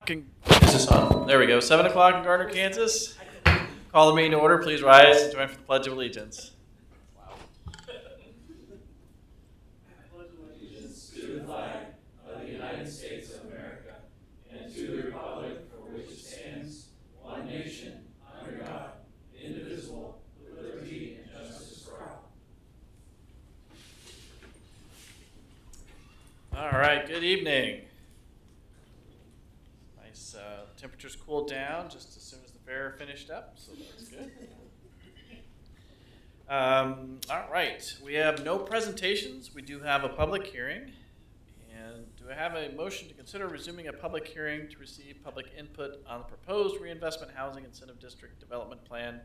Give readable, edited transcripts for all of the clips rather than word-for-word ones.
Is this on? There we go. 7 o'clock in Gardner, Kansas. Call the meeting to order. Please rise and join for the Pledge of Allegiance. All right, good evening. Nice temperatures cooled down just as soon as the fair finished up, so that's good. All right, we have no presentations. We do have a public hearing. And do I have a motion to consider resuming a public hearing to receive public input on the proposed reinvestment housing incentive district development plan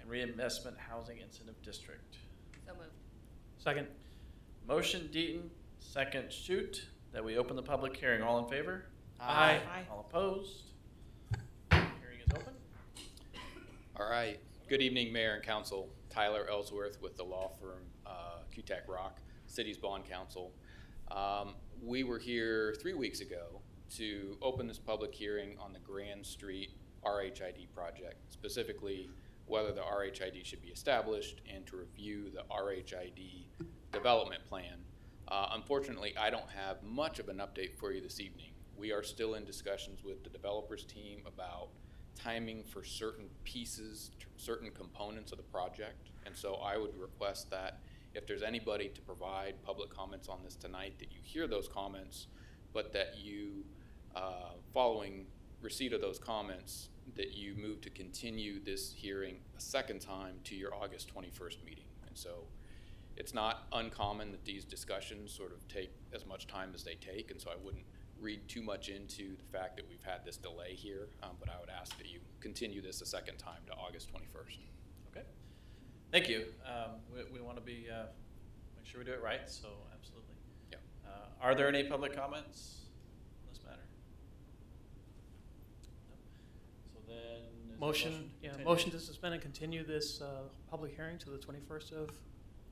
and reinvestment housing incentive district? So moved. Second. Motion Deaton, second Shoot, that we open the public hearing. All in favor? Aye. All opposed? Hearing is open. All right. Good evening, Mayor and Council. Tyler Ellsworth with the law firm QTAC Rock, City's Bond Counsel. We were here 3 weeks ago to open this public hearing on the Grand Street RHID project, specifically whether the RHID should be established and to review the RHID development plan. Unfortunately, I don't have much of an update for you this evening. We are still in discussions with the developers team about timing for certain pieces, certain components of the project. And so I would request that if there's anybody to provide public comments on this tonight, that you hear those comments, but that you, following receipt of those comments, that you move to continue this hearing a second time to your August 21st meeting. And so it's not uncommon that these discussions sort of take as much time as they take, and so I wouldn't read too much into the fact that we've had this delay here, but I would ask that you continue this a second time to August 21st. Okay. Thank you. We want to be make sure we do it right, so absolutely. Yeah. Are there any public comments on this matter? No. So then is Motion to suspend and continue this public hearing to the 21st of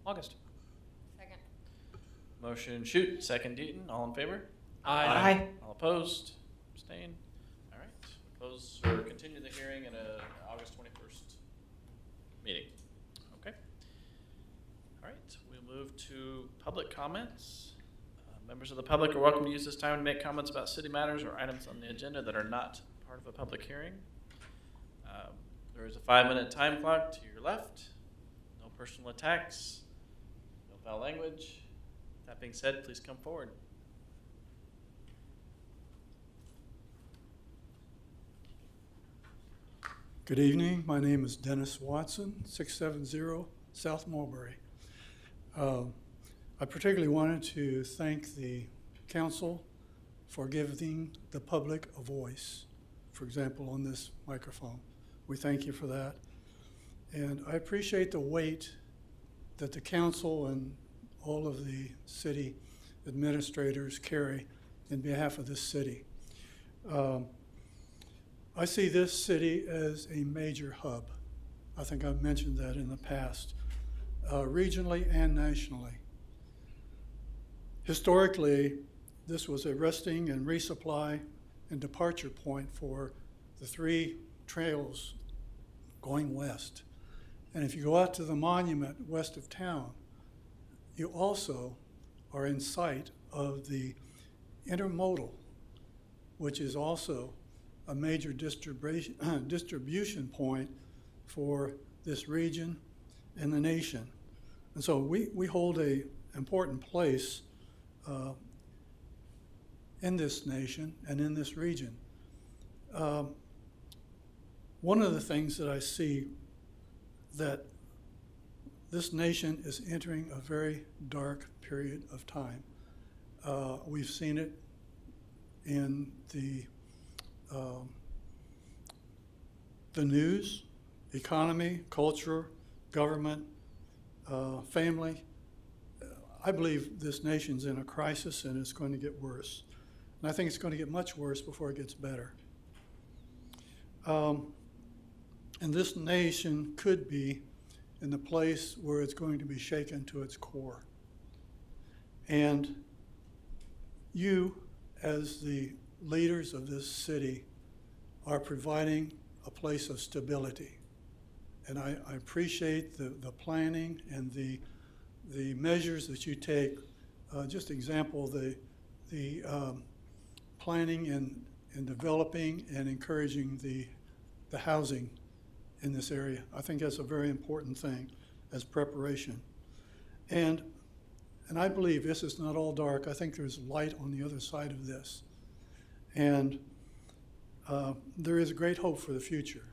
August. Second. Motion Shoot, second Deaton. All in favor? Aye. All opposed? Abstain? All right. Close or continue the hearing in a August 21st meeting. Okay. All right. We'll move to public comments. Members of the public are welcome to use this time to make comments about city matters or items on the agenda that are not part of a public hearing. There is a 5-minute time clock to your left. No personal attacks. No foul language. That being said, please come forward. Good evening. My name is Dennis Watson, 670 South Mulberry. I particularly wanted to thank the council for giving the public a voice, for example, on this microphone. We thank you for that. And I appreciate the weight that the council and all of the city administrators carry in behalf of this city. I see this city as a major hub. I think I've mentioned that in the past, regionally and nationally. Historically, this was a resting and resupply and departure point for the 3 trails going west. And if you go out to the monument west of town, you also are in sight of the intermodal, which is also a major distribution point for this region and the nation. And so we hold an important place in this nation and in this region. One of the things that I see that this nation is entering a very dark period of time. We've seen it in the news, economy, culture, government, family. I believe this nation's in a crisis and it's going to get worse. And I think it's going to get much worse before it gets better. And this nation could be in the place where it's going to be shaken to its core. And you, as the leaders of this city are providing a place of stability. And I appreciate the planning and the measures that you take. Just example, the planning and developing and encouraging the housing in this area. I think that's a very important thing as preparation. And I believe this is not all dark. I think there's light on the other side of this. And there is great hope for the future.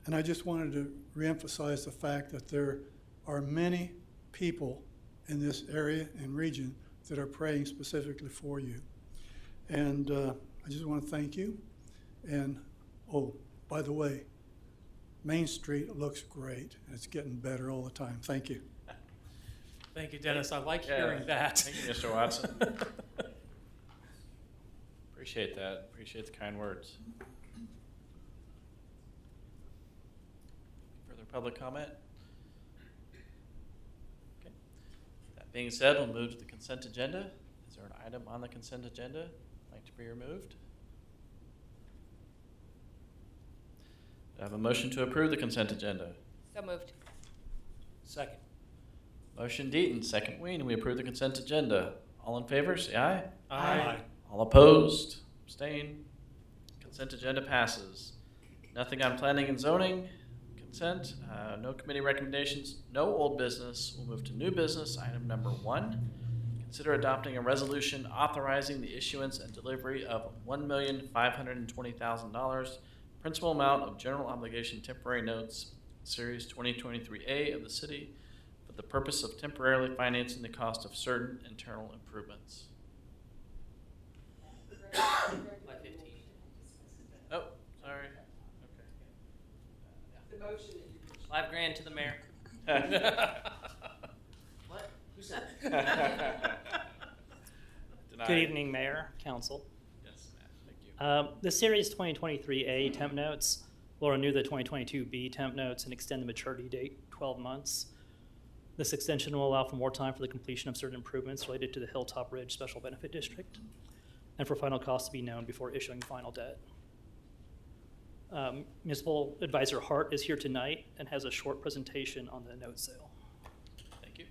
And I just wanted to reemphasize the fact that there are many people in this area and region that are praying specifically for you. And I just want to thank you. And, oh, by the way, Main Street looks great. It's getting better all the time. Thank you. Thank you, Dennis. I like hearing that. Thank you, Mr. Watson. Appreciate that. Appreciate the kind words. Further public comment? Okay. That being said, we'll move to the consent agenda. Is there an item on the consent agenda like to be removed? Do I have a motion to approve the consent agenda? So moved. Second. Motion Deaton, second Ween. We approve the consent agenda. All in favor, say aye. Aye. All opposed, abstain. Consent agenda passes. Nothing on planning and zoning. Consent. No committee recommendations. No old business. We'll move to new business. Item number 1. Consider adopting a resolution authorizing the issuance and delivery of $1,520,000 principal amount of general obligation temporary notes, Series 2023A of the city, for the purpose of temporarily financing the cost of certain internal improvements. Oh, sorry. Okay. $5,000 to the mayor. What? Who said it? Denied. Good evening, Mayor, Council. Yes, Matt, thank you. The Series 2023A temp notes will renew the 2022B temp notes and extend the maturity date 12 months. This extension will allow for more time for the completion of certain improvements related to the Hilltop Ridge Special Benefit District and for final costs to be known before issuing final debt. Municipal Advisor Hart is here tonight and has a short presentation on the note sale. Thank you.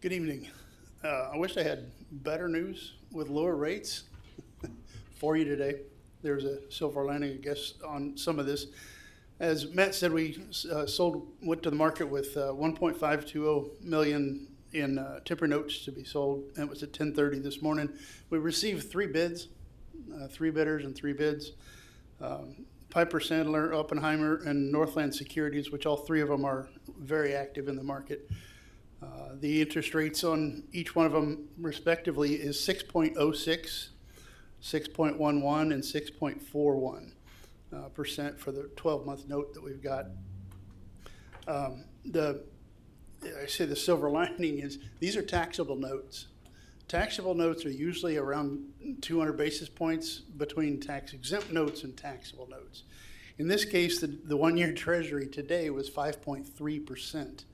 Good evening. I wish I had better news with lower rates for you today. There's a silver lining, I guess, on some of this. As Matt said, we went to the market with $1.520 million in temporary notes to be sold. And it was at 10:30 this morning. We received 3 bids, 3 bidders and 3 bids. Piper Sandler, Oppenheimer, and Northland Securities, which all 3 of them are very active in the market. The interest rates on each one of them respectively is 6.06, 6.11, and 6.41% for the 12-month note that we've got. I say the silver lining is these are taxable notes. Taxable notes are usually around 200 basis points between tax-exempt notes and taxable notes. In this case, the one-year treasury today was 5.3%.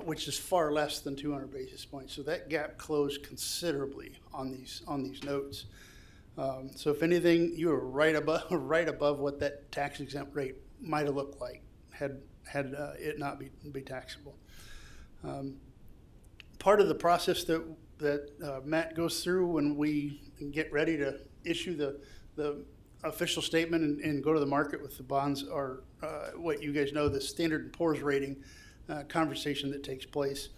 Which is far less than 200 basis points. So that gap closed considerably on these notes. So if anything, you were right above what that tax exempt rate might have looked like had it not be taxable. Part of the process that Matt goes through when we get ready to issue the official statement and go to the market with the bonds are what you guys know, the Standard & Poor's rating. Conversation that takes place.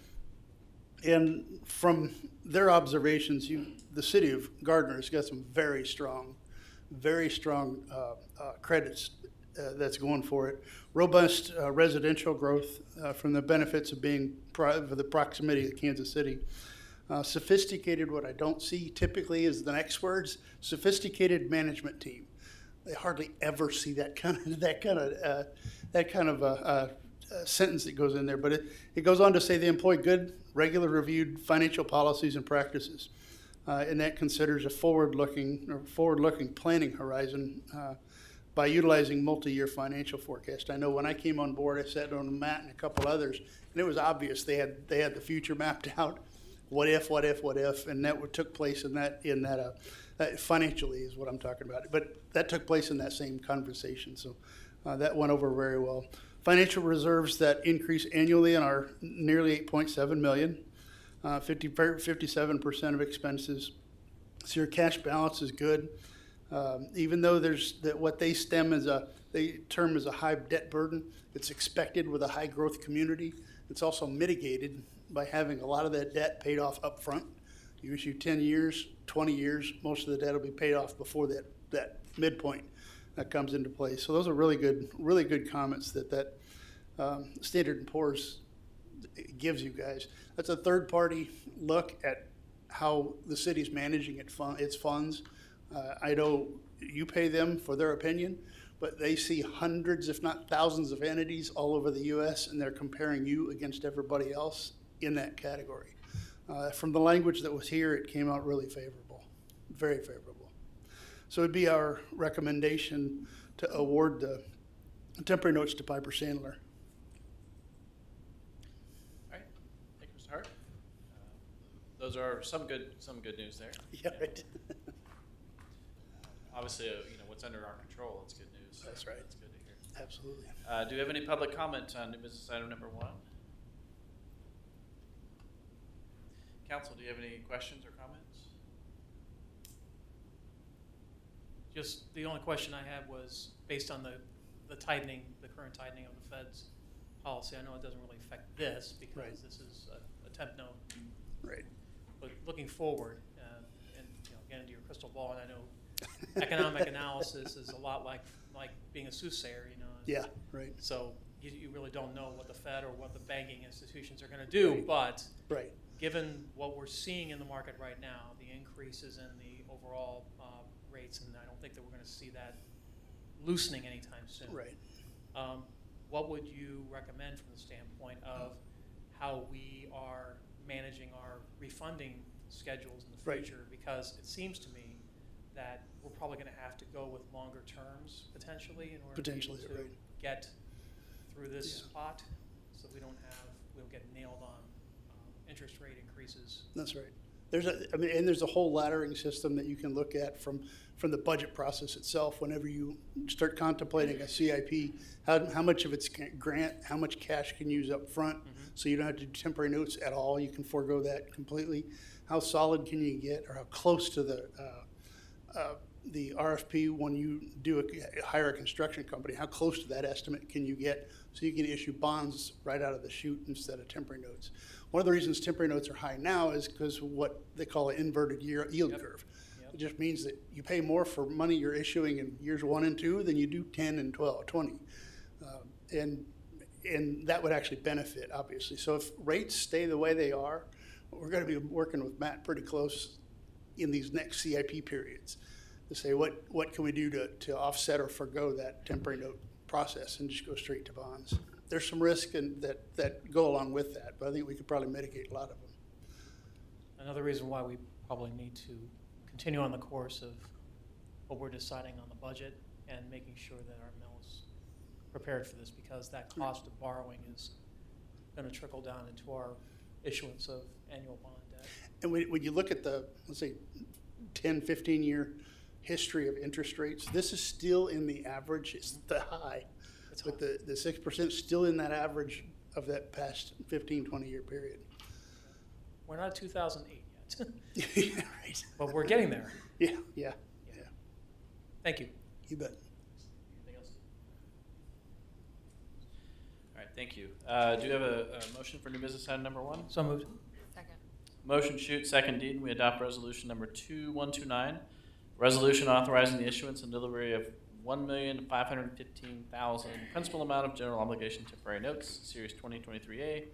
And from their observations, the city of Gardner has got some very strong credits that's going for it. Robust residential growth from the benefits of being of the proximity to Kansas City. Sophisticated, what I don't see typically is the next words, sophisticated management team. They hardly ever see that kind of sentence that goes in there, but it goes on to say they employ good, regular reviewed financial policies and practices, and that considers a forward-looking planning horizon by utilizing multi-year financial forecast. I know when I came on board, I sat down with Matt and a couple others, and it was obvious they had the future mapped out. What if, and that took place in that financially is what I'm talking about. But that took place in that same conversation, so that went over very well. Financial reserves that increase annually and are nearly 8.7 million, 57% of expenses. So your cash balance is good. Even though what they term as a high debt burden, it's expected with a high growth community. It's also mitigated by having a lot of that debt paid off up front. You issue 10 years, 20 years, most of the debt will be paid off before that midpoint that comes into play. So those are really good comments that Standard & Poor's gives you guys. That's a third party look at how the city's managing its funds. I know you pay them for their opinion, but they see hundreds, if not thousands of entities all over the U.S., and they're comparing you against everybody else in that category. From the language that was here, it came out really favorable, very favorable. So it'd be our recommendation to award the temporary notes to Piper Sandler. All right, thank you, Mr. Hart. Those are some good news there. Yeah, right. Obviously, what's under our control, it's good news. That's right. It's good to hear. Absolutely. Do we have any public comment on new business item number 1? Council, do you have any questions or comments? Just the only question I had was based on the current tightening of the Fed's policy. I know it doesn't really affect this because Right. this is a temp note. Right. But looking forward, and get into your crystal ball, and I know economic analysis is a lot like being a soothsayer, Yeah, right. So you really don't know what the Fed or what the banking institutions are going to do. Right. But Right. given what we're seeing in the market right now, the increases in the overall rates, and I don't think that we're going to see that loosening anytime soon. Right. What would you recommend from the standpoint of how we are managing our refunding schedules in the Right. future? Because it seems to me that we're probably going to have to go with longer terms potentially in order to be able to Right. get through this Yeah. spot, so we don't get nailed on interest rate increases. That's right. There's a whole laddering system that you can look at from the budget process itself. Whenever you start contemplating a CIP, how much of it's grant, how much cash can you use up front, so you don't have to do temporary notes at all. You can forego that completely. How solid can you get, or how close to the RFP when you hire a construction company? How close to that estimate can you get, so you can issue bonds right out of the chute instead of temporary notes? One of the reasons temporary notes are high now is because of what they call an inverted yield curve. Yep. It just means that you pay more for money you're issuing in years 1 and 2 than you do 10 and 12, 20. And that would actually benefit, obviously. So if rates stay the way they are, we're going to be working with Matt pretty close in these next CIP periods to say what can we do to offset or forgo that temporary note process and just go straight to bonds. There's some risk that go along with that, but I think we could probably mitigate a lot of them. Another reason why we probably need to continue on the course of what we're deciding on the budget and making sure that our mill is prepared for this, because that cost of borrowing is going to trickle down into our issuance of annual bond debt. And when you look at the, let's say, 10, 15-year history of interest rates, this is still in the average. It's the high. But the 6% still in that average of that past 15, 20-year period. We're not at 2008 yet, Yeah, right. but we're getting there. Yeah. Thank you. You bet. Anything else? All right, thank you. Do you have a motion for new business item number 1? So moved. Second. Motion Shute, second Deaton. We adopt resolution number 2129. Resolution authorizing the issuance and delivery of $1,515,000 principal amount of general obligation temporary notes, Series 2023A,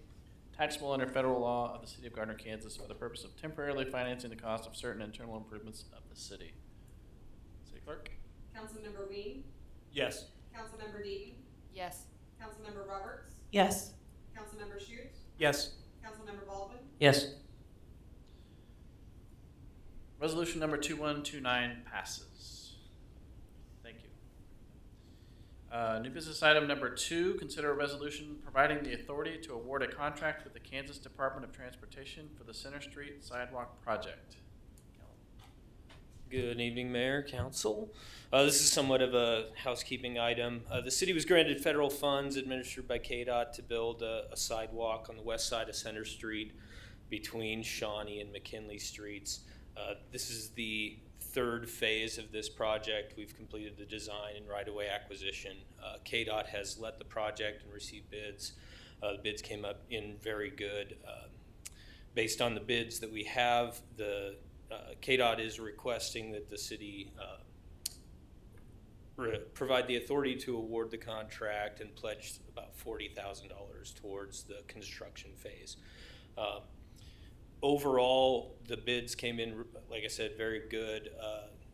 taxable under federal law of the City of Gardner, Kansas, for the purpose of temporarily financing the cost of certain internal improvements of the city. City Clerk? Councilmember Ween, Yes. Councilmember Deaton, Yes. Councilmember Roberts, Yes. Councilmember Shute, Yes. Councilmember Baldwin, Yes. Resolution number 2129 passes. Thank you. New business item number 2, consider a resolution providing the authority to award a contract with the Kansas Department of Transportation for the Center Street Sidewalk Project. Good evening, Mayor, Council. This is somewhat of a housekeeping item. The city was granted federal funds administered by KDOT to build a sidewalk on the west side of Center Street between Shawnee and McKinley Streets. This is the third phase of this project. We've completed the design and right-of-way acquisition. KDOT has led the project and received bids. The bids came up in very good. Based on the bids that we have, the KDOT is requesting that the city provide the authority to award the contract and pledge about $40,000 towards the construction phase. Overall, the bids came in, like I said, very good,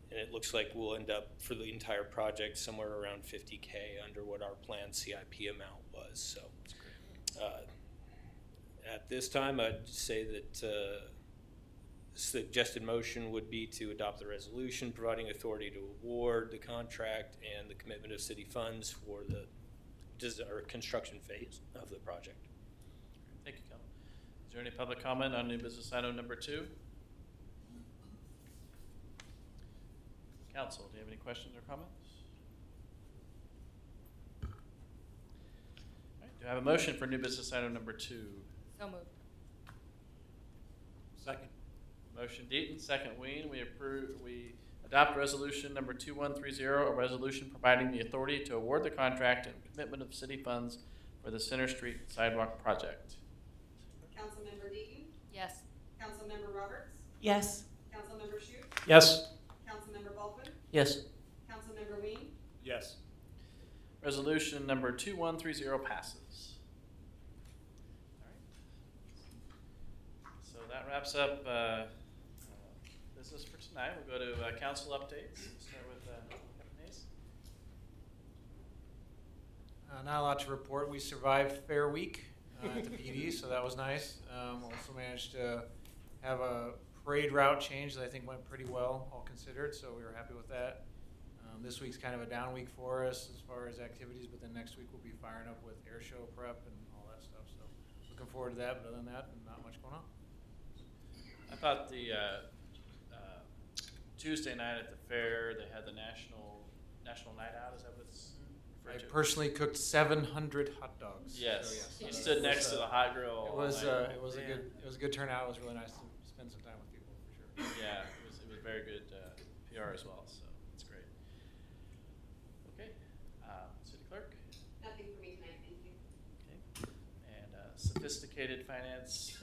and it looks like we'll end up for the entire project somewhere around $50K under what our planned CIP amount was. So, at this time, I'd say that suggested motion would be to adopt the resolution providing authority to award the contract and the commitment of city funds for the construction phase of the project. Thank you, Kelvin. Is there any public comment on new business item number 2? Council, do you have any questions or comments? All right, do I have a motion for new business item number 2? So moved. Second. Motion Deaton, second Ween. We adopt resolution number 2130, a resolution providing the authority to award the contract and commitment of city funds for the Center Street Sidewalk Project. Councilmember Deaton, Yes. Councilmember Roberts, Yes. Councilmember Shute, Yes. Councilmember Baldwin, Yes. Councilmember Ween, Yes. Resolution number 2130 passes. All right. So that wraps up business for tonight. We'll go to council updates. We'll start with Kevin Hayes. Not a lot to report. We survived Fair Week at the PD, so that was nice. Also managed to have a parade route change that I think went pretty well, all considered, so we were happy with that. This week's kind of a down week for us as far as activities, but then next week we'll be firing up with air show prep and all that stuff. So looking forward to that, but other than that, not much going on. I thought the Tuesday night at the fair, they had the national night out. Is that what's I referred to? personally cooked 700 hot dogs. Yes. So You stood next to the hot grill. It all was night. it was a good turnout. It was really nice to spend some time with people for sure. Yeah, it was very good PR as well, so that's great. Okay, city clerk. nothing for me tonight, thank you. Okay. And sophisticated finance.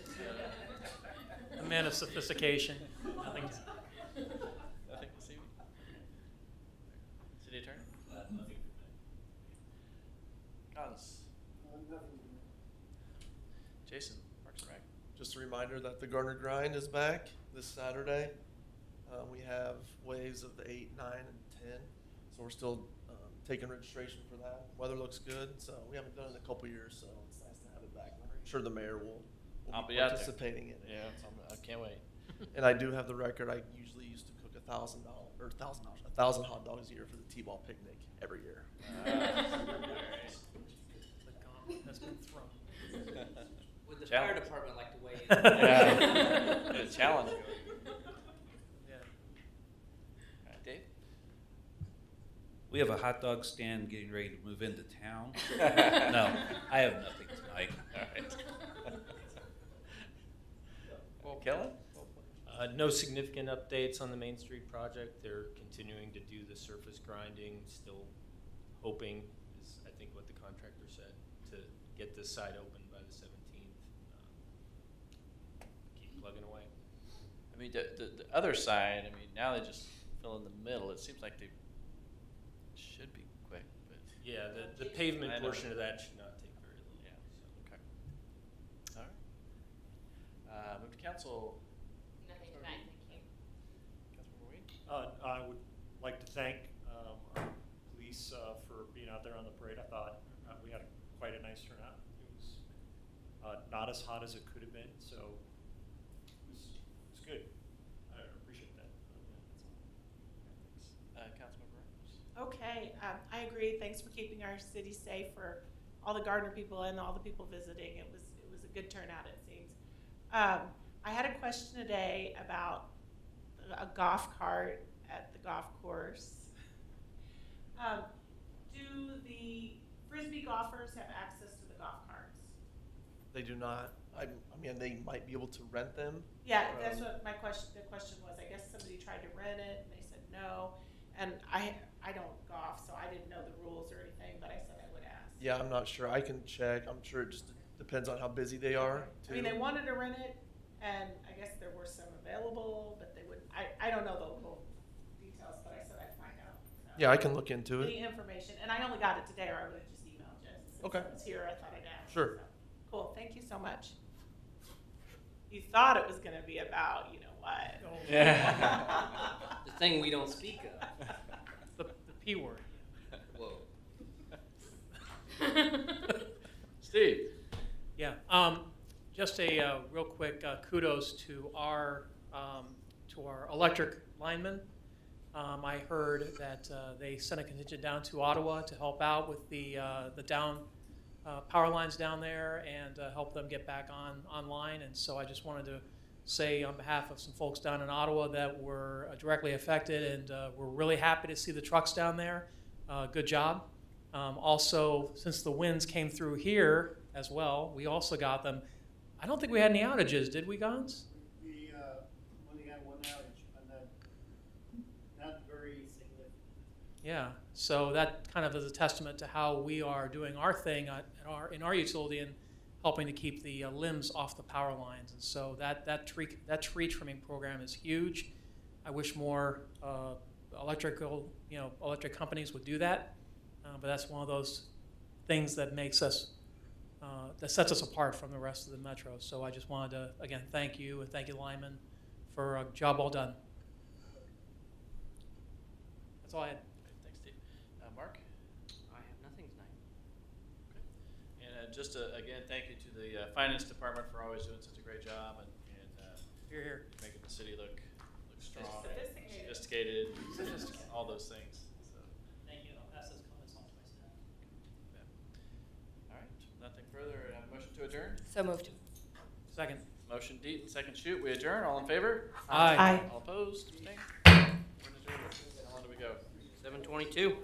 A man of sophistication. Nothing. Nothing this evening. City attorney. Cons. Jason, Parks and Rec. Just a reminder that the Gardner Grind is back this Saturday. We have waves of the 8, 9, and 10. So we're still taking registration for that. Weather looks good, so we haven't done it in a couple years, so it's nice to have it back. I'm sure the mayor will I'll be be out there. participating in it. Yeah, I can't wait. And I do have the record. I usually used to cook $1,000 hot dogs a year for the T-ball picnic every year. The gauntlet has been thrown. Would the Challenge. fire department like to weigh in? Yeah. A challenge. Yeah. All right, Dave. We have a hot dog stand getting ready to move into town. No, I have nothing tonight. All right. Well, Kellen? No significant updates on the Main Street project. They're continuing to do the surface grinding, still hoping, is I think what the contractor said, to get this site open by the 17th. Keep plugging away. I mean, the other side, I mean, now they just fill in the middle. It seems like they should be quick, but Yeah, the pavement I know. portion of that should not take very long. yeah. So. Okay. All right. Move to council. Nothing tonight, thank you. Councilmember Wade. I would like to thank our police for being out there on the parade. I thought we had quite a nice turnout. It was not as hot as it could have been, so it was good. I appreciate that. Councilmember Rogers. Okay, I agree. Thanks for keeping our city safe for all the Gardner people and all the people visiting. It was a good turnout, it seems. I had a question today about a golf cart at the golf course. Do the Frisbee golfers have access to the golf carts? They do not. I mean, they might be able to rent them. Yeah, that's what my question, the question was. I guess somebody tried to rent it and they said no. And I don't golf, so I didn't know the rules or anything, but I said I would ask. Yeah, I'm not sure. I can check. I'm sure it just depends on how busy they are, too. I mean, they wanted to rent it, and I guess there were some available, but they wouldn't. I don't know the little details, but I said I'd find out. So. Yeah, I can look into Any it. information, and I only got it today, or I would have just emailed you. Since Okay. It's here. I thought I'd ask. Sure. So, cool. Thank you so much. You thought it was going to be about, you know what? Yeah. The thing we don't speak of. The P word. Whoa. Steve? Yeah, just a real quick kudos to our electric linemen. I heard that they sent a contingent down to Ottawa to help out with the down power lines down there and help them get back online. And so I just wanted to say on behalf of some folks down in Ottawa that were directly affected, and we're really happy to see the trucks down there. Good job. Also, since the winds came through here as well, we also got them. I don't think we had any outages, did we, Gons? We only had one outage, and not very significant. Yeah, so that kind of is a testament to how we are doing our thing in our utility and helping to keep the limbs off the power lines. And so that tree trimming program is huge. I wish more electric companies would do that, but that's one of those things that makes us that sets us apart from the rest of the metro. So I just wanted to again thank you and thank you, Lyman, for a job well done. That's all I had. Thanks, Steve. Mark? I have nothing tonight. And just again, thank you to the Finance Department for always doing such a great job and Here. making the city look strong, Sophisticated. sophisticated, all those things. So, Thank you, and I'll pass those comments on to my staff. all right, nothing further. Have a motion to adjourn? So moved. Second. Motion D, second shoot. We adjourn. All in favor? Aye. Aye. All opposed? Abstained? We're in adjournment. How long do we go? 7:22.